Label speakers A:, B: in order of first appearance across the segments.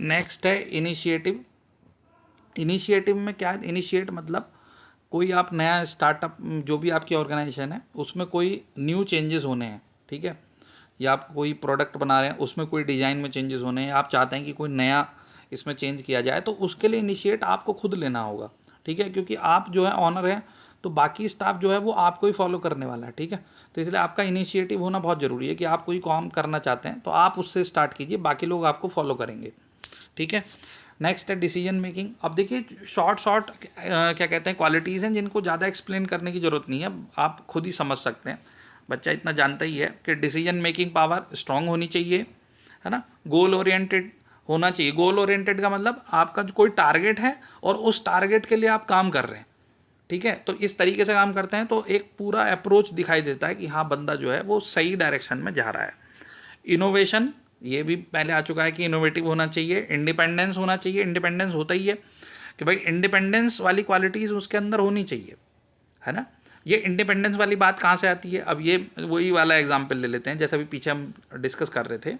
A: Next है initiative. Initiative में क्या है, इनिशिएट मतलब कोई आप नया स्टार्टअप, जो भी आपकी ऑर्गेनाइजेशन है उसमें कोई न्यू चेंजेस होने हैं, ठीक है, या आप कोई प्रोडक्ट बना रहे हैं उसमें कोई डिज़ाइन में चेंजेस होने हैं, आप चाहते हैं कि कोई नया इसमें चेंज किया जाए, तो उसके लिए इनिशिएट आपको खुद लेना होगा, ठीक है, क्योंकि आप जो है ऑनर हैं, तो बाकी स्टाफ जो है वो आपको ही फॉलो करने वाला है, ठीक है। तो इसलिए आपका इनिशिएटिव होना बहुत ज़रूरी है कि आप कोई काम करना चाहते हैं तो आप उससे स्टार्ट कीजिए, बाकी लोग आपको फॉलो करेंगे, ठीक है। नेक्स्ट है डिसीजन मेकिंग। अब देखिए शॉर्ट क्या कहते हैं क्वालिटीज़ हैं जिनको ज़्यादा एक्सप्लेन करने की ज़रूरत नहीं है, आप खुद ही समझ सकते हैं, बच्चा इतना जानता ही है कि डिसीजन मेकिंग पावर स्ट्रांग होनी चाहिए, है ना। गोल ओरिएंटेड होना चाहिए। गोल ओरिएंटेड का मतलब आपका जो कोई टारगेट है और उस टारगेट के लिए आप काम कर रहे हैं, ठीक है, तो इस तरीके से काम करते हैं तो एक पूरा अप्रोच दिखाई देता है कि हाँ बंदा जो है वो सही डायरेक्शन में जा रहा है। इनोवेशन, ये भी पहले आ चुका है कि इनोवेटिव होना चाहिए। इंडिपेंडेंस होना चाहिए, इंडिपेंडेंस होता ही है कि भाई इंडिपेंडेंस वाली क्वालिटीज़ उसके अंदर होनी चाहिए, है ना। ये इंडिपेंडेंस वाली बात कहाँ से आती है, अब ये वही वाला एग्जाम्पल ले लेते हैं जैसा भी पीछे हम डिस्कस कर रहे थे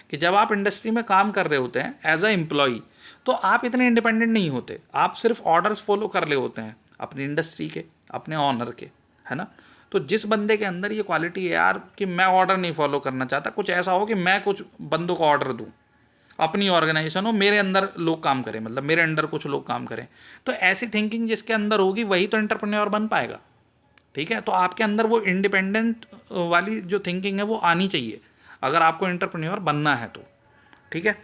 A: कि जब आप इंडस्ट्री में काम कर रहे होते हैं एज अ एम्प्लॉई, तो आप इतने इंडिपेंडेंट नहीं होते, आप सिर्फ ऑर्डर्स फॉलो कर रहे होते हैं अपनी इंडस्ट्री के, अपने ऑनर के, है ना। तो जिस बंदे के अंदर ये क्वालिटी है यार कि मैं ऑर्डर नहीं फॉलो करना चाहता, कुछ ऐसा हो कि मैं कुछ बंदों को ऑर्डर दूँ, अपनी ऑर्गेनाइजेशन हो, मेरे अंदर लोग काम करें, मतलब मेरे अंडर कुछ लोग काम करें, तो ऐसी थिंकिंग जिसके अंदर होगी वही तो एंटरप्रेन्योर बन पाएगा, ठीक है। तो आपके अंदर वो इंडिपेंडेंट वाली जो थिंकिंग है वो आनी चाहिए अगर आपको एंटरप्रेन्योर बनना है तो, ठीक है।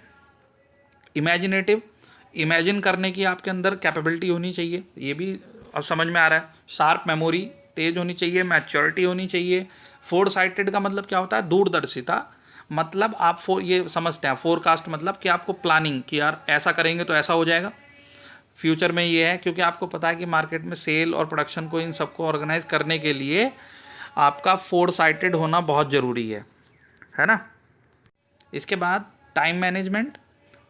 A: इमेजिनेटिव, इमेजिन करने की आपके अंदर कैपेबिलिटी होनी चाहिए, ये भी अब समझ में आ रहा है। शार्प मेमोरी तेज होनी चाहिए, मैच्योरिटी होनी चाहिए। फोर साइटेड का मतलब क्या होता है, दूरदर्शिता, मतलब आप ये समझते हैं फोरकास्ट मतलब कि आपको प्लानिंग कि यार ऐसा करेंगे तो ऐसा हो जाएगा फ्यूचर में, ये है क्योंकि आपको पता है कि मार्केट में सेल और प्रोडक्शन को इन सबको ऑर्गेनाइज करने के लिए आपका फोर साइटेड होना बहुत ज़रूरी है ना। इसके बाद टाइम मैनेजमेंट,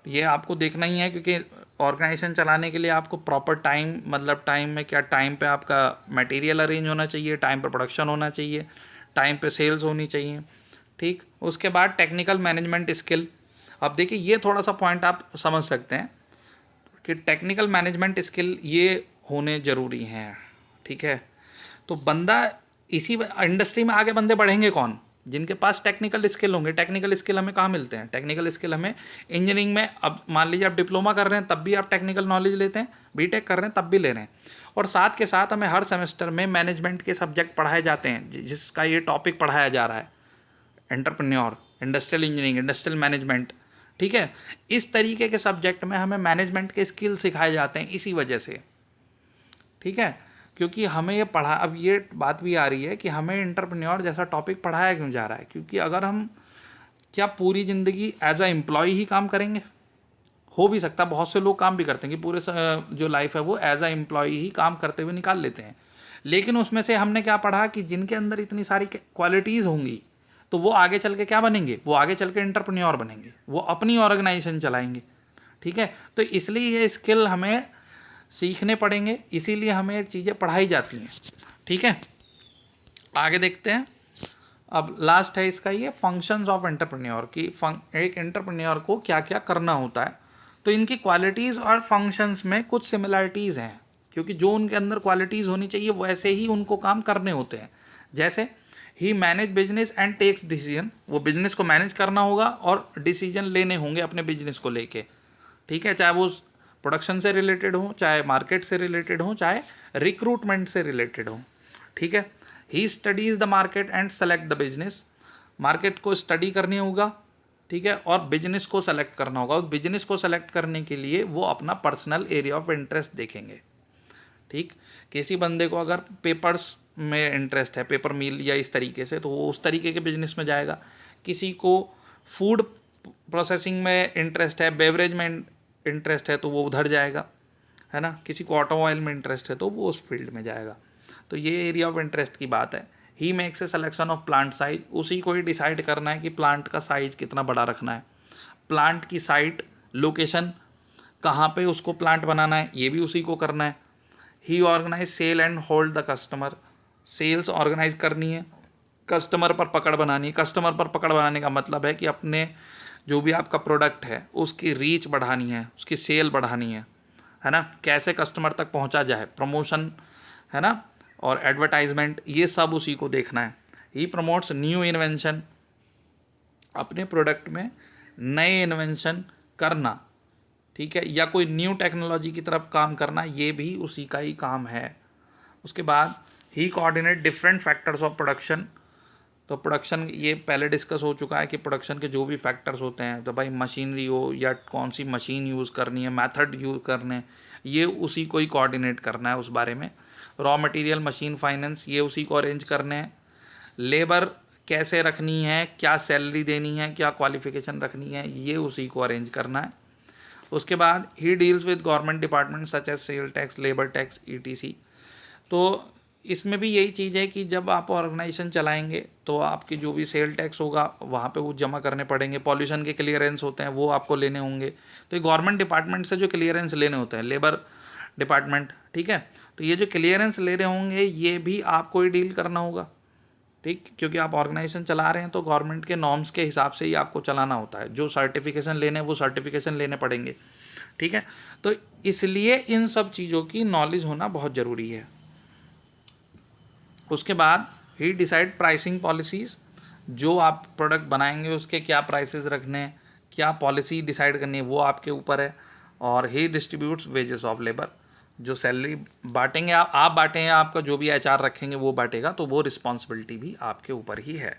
A: ये आपको देखना ही है क्योंकि ऑर्गेनाइजेशन चलाने के लिए आपको प्रॉपर टाइम, मतलब टाइम में क्या, टाइम पे आपका मटेरियल अरेंज होना चाहिए, टाइम पे प्रोडक्शन होना चाहिए, टाइम पे सेल्स होनी चाहिए, ठीक। उसके बाद टेक्निकल मैनेजमेंट स्किल। अब देखिए ये थोड़ा सा पॉइंट आप समझ सकते हैं कि टेक्निकल मैनेजमेंट स्किल ये होने ज़रूरी हैं, ठीक है। तो बंदा इसी इंडस्ट्री में आगे बंदे बढ़ेंगे कौन, जिनके पास टेक्निकल स्किल होंगे। टेक्निकल स्किल हमें कहाँ मिलते हैं, टेक्निकल स्किल हमें इंजीनियरिंग में, अब मान लीजिए आप डिप्लोमा कर रहे हैं तब भी आप टेक्निकल नॉलेज लेते हैं, बीटेक कर रहे हैं तब भी ले रहे हैं, और साथ के साथ हमें हर सेमेस्टर में मैनेजमेंट के सब्जेक्ट पढ़ाए जाते हैं जिसका ये टॉपिक पढ़ाया जा रहा है, entrepreneur, industrial engineering, industrial management, ठीक है। इस तरीके के सब्जेक्ट में हमें मैनेजमेंट के स्किल सिखाए जाते हैं इसी वजह से, ठीक है, क्योंकि हमें ये पढ़ा, अब ये बात भी आ रही है कि हमें एंटरप्रेन्योर जैसा टॉपिक पढ़ाया क्यों जा रहा है, क्योंकि अगर हम क्या पूरी ज़िंदगी एज अ एम्प्लॉय ही काम करेंगे, हो भी सकता है बहुत से लोग काम भी करते हैं कि पूरे जो लाइफ है वो एज अ एम्प्लॉय ही काम करते हुए निकाल लेते हैं, लेकिन उसमें से हमने क्या पढ़ा कि जिनके अंदर इतनी सारी क्वालिटीज़ होंगी तो वो आगे चल के क्या बनेंगे, वो आगे चल के एंटरप्रेन्योर बनेंगे, वो अपनी ऑर्गेनाइजेशन चलाएंगे, ठीक है। तो इसलिए ये स्किल हमें सीखने पड़ेंगे, इसीलिए हमें चीज़ें पढ़ाई जाती हैं, ठीक है। आगे देखते हैं। अब लास्ट है इसका ये फंक्शंस ऑफ एंटरप्रेन्योर की, एक एंटरप्रेन्योर को क्या क्या करना होता है। तो इनकी क्वालिटीज़ और फंक्शंस में कुछ सिमिलरिटीज़ हैं, क्योंकि जो उनके अंदर क्वालिटीज़ होनी चाहिए वैसे ही उनको काम करने होते हैं। जैसे ही manage business and take decision, वो बिजनेस को मैनेज करना होगा और डिसीजन लेने होंगे अपने बिजनेस को लेके, ठीक है, चाहे वो प्रोडक्शन से रिलेटेड हो, चाहे मार्केट से रिलेटेड हो, चाहे रिक्रूटमेंट से रिलेटेड हो, ठीक है। He studies the market and select the business, market को स्टडी करनी होगा, ठीक है, और बिजनेस को सेलेक्ट करना होगा, उस बिजनेस को सेलेक्ट करने के लिए वो अपना पर्सनल एरिया ऑफ इंटरेस्ट देखेंगे, ठीक। किसी बंदे को अगर पेपर्स में इंटरेस्ट है, पेपर मिल या इस तरीके से, तो वो उस तरीके के बिजनेस में जाएगा। किसी को फूड प्रोसेसिंग में इंटरेस्ट है, बेवरेज में इंटरेस्ट है तो वो उधर जाएगा, है ना। किसी को ऑटोमोबाइल में इंटरेस्ट है तो वो उस फील्ड में जाएगा। तो ये एरिया ऑफ इंटरेस्ट की बात है। He makes a selection of plant size, उसी को ही डिसाइड करना है कि प्लांट का साइज कितना बड़ा रखना है, प्लांट की साइट, लोकेशन, कहाँ पे उसको प्लांट बनाना है, ये भी उसी को करना है। He organise sale and hold the customer, sales organise करनी है, कस्टमर पर पकड़ बनानी है। कस्टमर पर पकड़ बनाने का मतलब है कि अपने जो भी आपका प्रोडक्ट है उसकी रीच बढ़ानी है, उसकी सेल बढ़ानी है ना, कैसे कस्टमर तक पहुंचा जाए, प्रमोशन है ना, और एडवर्टाइजमेंट, ये सब उसी को देखना है। ही प्रमोट्स न्यू इन्वेंशन, अपने प्रोडक्ट में नए इन्वेंशन करना, ठीक है, या कोई न्यू टेक्नोलॉजी की तरफ काम करना, ये भी उसी का ही काम है। उसके बाद he coordinate different factors of production. तो प्रोडक्शन ये पहले डिस्कस हो चुका है कि प्रोडक्शन के जो भी फैक्टर्स होते हैं, तो भाई मशीनरी हो या कौन सी मशीन यूज़ करनी है, मेथड यूज़ करने, ये उसी को ही कोऑर्डिनेट करना है उस बारे में। रॉ मटेरियल, मशीन फाइनेंस, ये उसी को अरेंज करने हैं। लेबर कैसे रखनी है, क्या सैलरी देनी है, क्या क्वालिफिकेशन रखनी है, ये उसी को अरेंज करना है। उसके बाद ही deals with government department such as sale tax, labour tax, ETC। तो इसमें भी यही चीज़ है कि जब आप ऑर्गेनाइजेशन चलाएंगे तो आपकी जो भी सेल टैक्स होगा वहाँ पे वो जमा करने पड़ेंगे, पॉल्यूशन के क्लियरेंस होते हैं वो आपको लेने होंगे। तो ये गवर्नमेंट डिपार्टमेंट से जो क्लियरेंस लेने होते हैं, लेबर डिपार्टमेंट, ठीक है, तो ये जो क्लियरेंस ले रहे होंगे ये भी आपको ही डील करना होगा, ठीक, क्योंकि आप ऑर्गेनाइजेशन चला रहे हैं तो गवर्नमेंट के नॉर्म्स के हिसाब से ही आपको चलाना होता है। जो सर्टिफिकेशन लेने वो सर्टिफिकेशन लेने पड़ेंगे, ठीक है। तो इसलिए इन सब चीज़ों की नॉलेज होना बहुत ज़रूरी है। उसके बाद ही डिसाइड प्राइसिंग पॉलिसीज़, जो आप प्रोडक्ट बनाएंगे उसके क्या प्राइसेस रखने हैं, क्या पॉलिसी डिसाइड करनी है, वो आपके ऊपर है। और ही डिस्ट्रीब्यूट्स वेजेस ऑफ लेबर, जो सैलरी बांटेंगे आप बांटें या आपका जो भी HR रखेंगे वो बांटेगा, तो वो रिस्पॉन्सिबिलिटी भी आपके ऊपर ही है।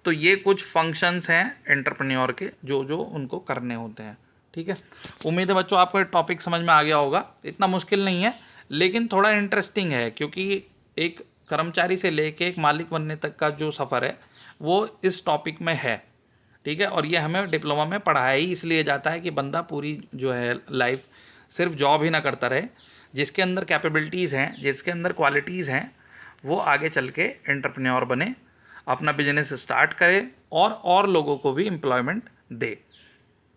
A: तो ये कुछ फंक्शंस हैं एंटरप्रेन्योर के जो जो उनको करने होते हैं, ठीक है। उम्मीद है बच्चों आपको टॉपिक समझ में आ गया होगा। इतना मुश्किल नहीं है लेकिन थोड़ा इंटरेस्टिंग है, क्योंकि एक कर्मचारी से लेके एक मालिक बनने तक का जो सफ़र है वो इस टॉपिक में है, ठीक है। और ये हमें डिप्लोमा में पढ़ाया ही इसलिए जाता है कि बंदा पूरी जो है लाइफ सिर्फ जॉब ही ना करता रहे, जिसके अंदर कैपेबिलिटीज़ हैं, जिसके अंदर क्वालिटीज़ हैं, वो आगे चल के एंटरप्रेन्योर बने, अपना बिजनेस स्टार्ट करे और लोगों को भी एम्प्लॉयमेंट दे,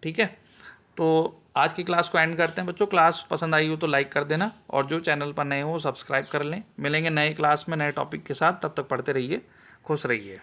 A: ठीक है। तो आज की क्लास को एंड करते हैं बच्चों। क्लास पसंद आई हो तो लाइक कर देना, और जो चैनल पर नए हो सब्सक्राइब कर लें। मिलेंगे नए क्लास में नए टॉपिक के साथ, तब तक पढ़ते रहिए, खुश रहिए।